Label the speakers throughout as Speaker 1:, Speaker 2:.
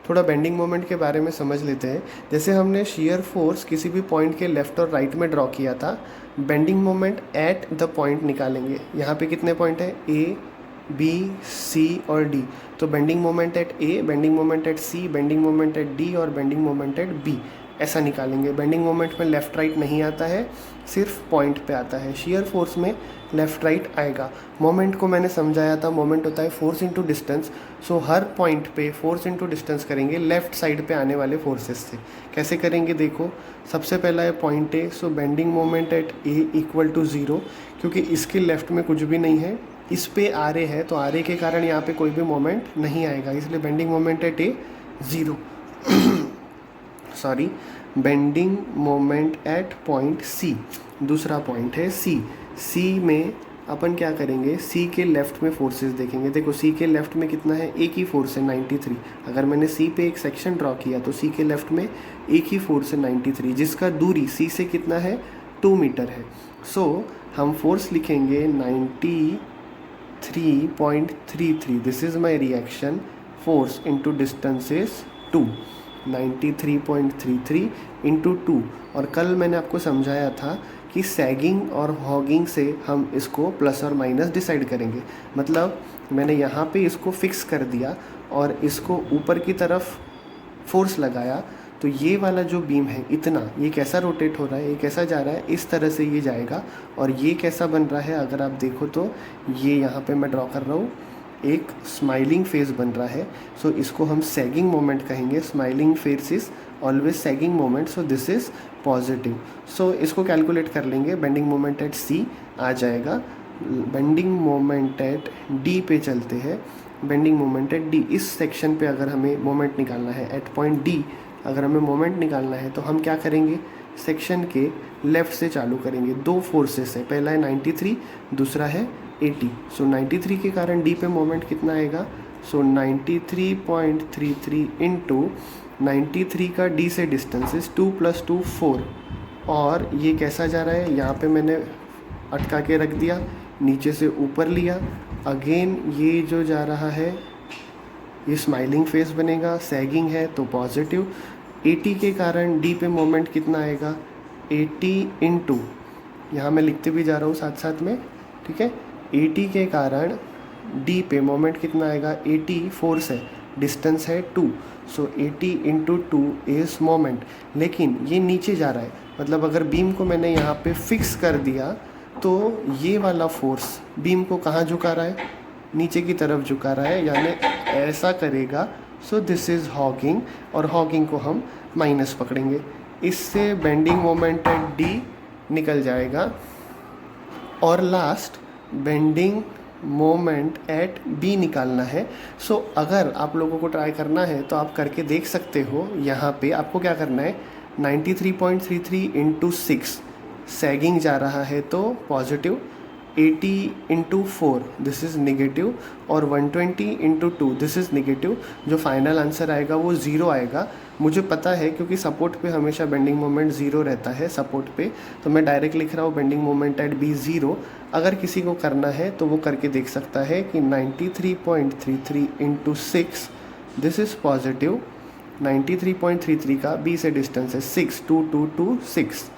Speaker 1: थोड़ा bending moment के बारे में समझ लेते हैं। जैसे हमने शियर फोर्स किसी भी पॉइंट के लेफ़्ट और राइट में ड्रॉ किया था, bending moment at the point निकालेंगे। यहाँ पे कितने पॉइंट है, ए, बी, सी और डी। तो bending moment at A, bending moment at C, bending moment at D और बेंडिंग मोमेंट एट बी, ऐसा निकालेंगे। बेंडिंग मोमेंट में लेफ़्ट राइट नहीं आता है, सिर्फ पॉइंट पे आता है। शियर फोर्स में लेफ़्ट राइट आएगा। मोमेंट को मैंने समझाया था, मोमेंट होता है फोर्स इंटू डिस्टेंस। सो हर पॉइंट पे फोर्स इंटू डिस्टेंस करेंगे लेफ़्ट साइड पे आने वाले फोर्सेस से। कैसे करेंगे देखो, सबसे पहला है point A, so bending moment at A equal to 0, क्योंकि इसके लेफ़्ट में कुछ भी नहीं है, इस पे आर ए है, तो आर ए के कारण यहाँ पे कोई भी मोमेंट नहीं आएगा, इसलिए bending moment at A 0। Sorry, bending moment at point C, दूसरा पॉइंट है सी। सी में अपन क्या करेंगे, सी के लेफ़्ट में फोर्सेस देखेंगे। देखो सी के लेफ़्ट में कितना है, एक ही फोर्स है 93। अगर मैंने सी पे एक सेक्शन ड्रॉ किया तो सी के लेफ़्ट में एक ही फोर्स है 93, जिसका दूरी सी से कितना है, 2 मीटर है। सो हम फोर्स लिखेंगे 93.33, this is my reaction force into distance is 2, 93.33 into 2। और कल मैंने आपको समझाया था कि सैगिंग और हॉगिंग से हम इसको प्लस और माइनस डिसाइड करेंगे। मतलब मैंने यहाँ पे इसको फिक्स कर दिया और इसको ऊपर की तरफ फोर्स लगाया, तो ये वाला जो बीम है इतना, ये कैसा रोटेट हो रहा है, ये कैसा जा रहा है, इस तरह से ये जाएगा। और ये कैसा बन रहा है, अगर आप देखो तो ये यहाँ पे मैं ड्रॉ कर रहा हूँ, एक स्माइलिंग फेस बन रहा है। सो इसको हम सैगिंग मोमेंट कहेंगे। Smiling face is always sagging moment, so this is positive. So इसको कैलकुलेट कर लेंगे। बेंडिंग मोमेंट एट सी आ जाएगा। बेंडिंग मोमेंट एट डी पे चलते हैं। बेंडिंग मोमेंट एट डी, इस सेक्शन पे अगर हमें मोमेंट निकालना है, एट पॉइंट डी अगर हमें मोमेंट निकालना है, तो हम क्या करेंगे, सेक्शन के लेफ़्ट से चालू करेंगे। दो फोर्सेस है, पहला है 93, दूसरा है 80। सो 93 के कारण डी पे मोमेंट कितना आएगा, सो 93.33 इंटू 93 का डी से डिस्टेंस इज 2 + 2 4। और ये कैसा जा रहा है, यहाँ पे मैंने अटका के रख दिया, नीचे से ऊपर लिया। अगेन ये जो जा रहा है ये स्माइलिंग फेस बनेगा, सैगिंग है तो पॉजिटिव। 80 के कारण डी पे मोमेंट कितना आएगा, 80 इंटू, यहाँ मैं लिखते भी जा रहा हूँ साथ साथ में, ठीक है। 80 के कारण डी पे मोमेंट कितना आएगा, 80 फोर्स है, डिस्टेंस है 2, सो 80 इंटू 2 इज़ मोमेंट। लेकिन ये नीचे जा रहा है, मतलब अगर बीम को मैंने यहाँ पे फिक्स कर दिया तो ये वाला फोर्स बीम को कहाँ झुका रहा है, नीचे की तरफ झुका रहा है, यानी ऐसा करेगा। सो दिस इज़ हॉगिंग, और हॉगिंग को हम माइनस पकड़ेंगे। इससे बेंडिंग मोमेंट एट डी निकल जाएगा। और last bending moment at B निकालना है। सो अगर आप लोगों को ट्राई करना है तो आप करके देख सकते हो। यहाँ पे आपको क्या करना है, 93.33 इंटू 6, सैगिंग जा रहा है तो positive, 80 into 4 this is negative, और 120 इंटू 2 दिस इज़ निगेटिव। जो फाइनल आंसर आएगा वो 0 आएगा। मुझे पता है क्योंकि सपोर्ट पे हमेशा बेंडिंग मोमेंट 0 रहता है सपोर्ट पे, तो मैं डायरेक्ट लिख रहा हूँ बेंडिंग मोमेंट एट बी 0। अगर किसी को करना है तो वो करके देख सकता है कि 93.33 इंटू 6 दिस इज़ पॉजिटिव। 93.33 का बी से डिस्टेंस है 6, 2 2 2 6,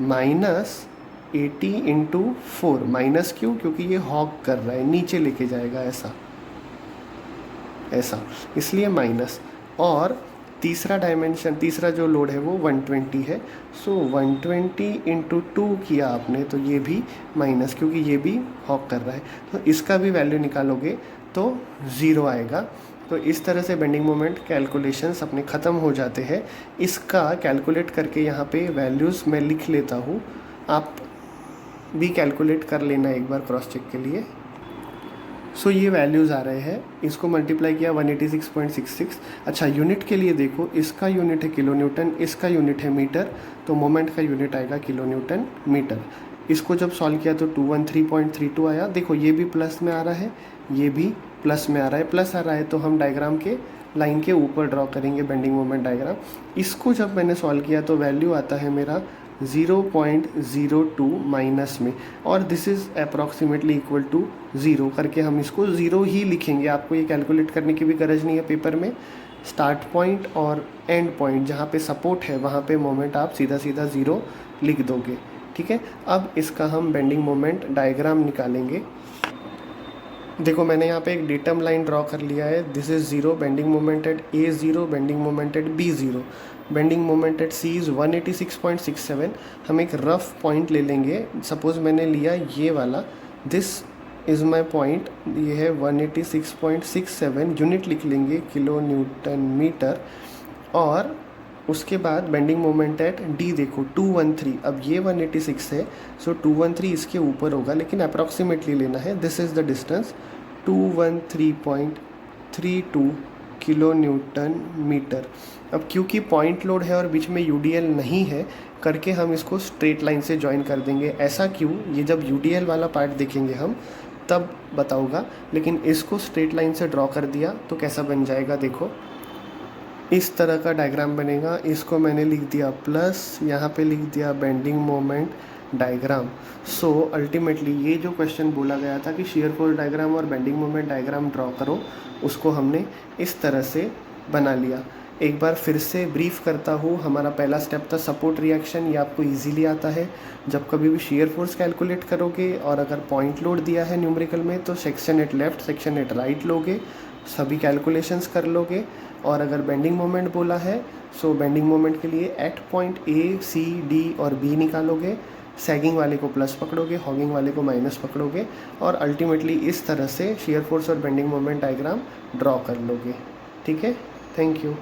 Speaker 1: माइनस 80 इंटू 4। माइनस क्यों, क्योंकि ये हॉग कर रहा है, नीचे लेके जाएगा ऐसा ऐसा, इसलिए माइनस। और तीसरा डायमेंशन, तीसरा जो लोड है वो 120 है। सो 120 इंटू 2 किया आपने तो ये भी माइनस, क्योंकि ये भी हॉक कर रहा है, तो इसका भी वैल्यू निकालोगे तो 0 आएगा। तो इस तरह से बेंडिंग मोमेंट कैलकुलेशंस अपने ख़त्म हो जाते हैं। इसका कैलकुलेट करके यहाँ पे वैल्यूज़ मैं लिख लेता हूँ, आप भी कैलकुलेट कर लेना एक बार क्रॉस चेक के लिए। सो ये वैल्यूज़ आ रहे हैं, इसको मल्टीप्लाई किया 186.66। अच्छा, यूनिट के लिए देखो, इसका यूनिट है किलो न्यूटन, इसका यूनिट है मीटर, तो मोमेंट का यूनिट आएगा किलो न्यूटन मीटर। इसको जब सॉल्व किया तो 213.32 आया। देखो ये भी प्लस में आ रहा है, ये भी प्लस में आ रहा है। प्लस आ रहा है तो हम डायग्राम के लाइन के ऊपर ड्रॉ करेंगे बेंडिंग मोमेंट डायग्राम। इसको जब मैंने सॉल्व किया तो वैल्यू आता है मेरा 0.02 माइनस में, और this is approximately equal to 0 करके हम इसको 0 ही लिखेंगे। आपको ये कैलकुलेट करने की भी गरज नहीं है पेपर में, स्टार्ट पॉइंट और एंड पॉइंट जहाँ पे सपोर्ट है वहाँ पे मोमेंट आप सीधा सीधा 0 लिख दोगे। ठीक है, अब इसका हम बेंडिंग मोमेंट डायग्राम निकालेंगे। देखो मैंने यहाँ पे एक डेटम लाइन ड्रॉ कर लिया है। This is 0, bending moment eight A0, bending moment eight B0, bending moment eight C is 186.67। हम एक रफ पॉइंट ले लेंगे, सपोज़ मैंने लिया ये वाला, दिस इज़ माई पॉइंट, ये है 186.67, यूनिट लिख लेंगे किलो न्यूटन मीटर। और उसके बाद बेंडिंग मोमेंट एट डी देखो 213, अब ये 186 है, सो 213 इसके ऊपर होगा, लेकिन अप्रॉक्सीमेटली लेना है। This is the distance 213.32 kilo newton metre. अब क्योंकि पॉइंट लोड है और बीच में यूडीएल नहीं है करके हम इसको स्ट्रेट लाइन से ज्वाइन कर देंगे। ऐसा क्यों, ये जब यूडीएल वाला पार्ट देखेंगे हम तब बताऊँगा, लेकिन इसको स्ट्रेट लाइन से ड्रॉ कर दिया तो कैसा बन जाएगा देखो, इस तरह का डायग्राम बनेगा। इसको मैंने लिख दिया प्लस, यहाँ पे लिख दिया bending moment diagram. So ultimately ये जो क्वेश्चन बोला गया था कि शेयर फोर्स डायग्राम और बेंडिंग मोमेंट डायग्राम ड्रॉ करो, उसको हमने इस तरह से बना लिया। एक बार फिर से ब्रीफ करता हूँ, हमारा पहला स्टेप था सपोर्ट रिएक्शन, ये आपको इजीली आता है। जब कभी भी शेयर फोर्स कैलकुलेट करोगे और अगर पॉइंट लोड दिया है न्यूमेरिकल में तो section at left section at right लोगे, सभी कैलकुलेशंस कर लोगे। और अगर बेंडिंग मोमेंट बोला है सो बेंडिंग मोमेंट के लिए at point A, C, D और B निकालोगे, सैगिंग वाले को प्लस पकड़ोगे, हॉगिंग वाले को माइनस पकड़ोगे, और अल्टीमेटली इस तरह से शेयर फोर्स और बेंडिंग मोमेंट डायग्राम ड्रॉ कर लोगे। ठीक है, थैंक यू।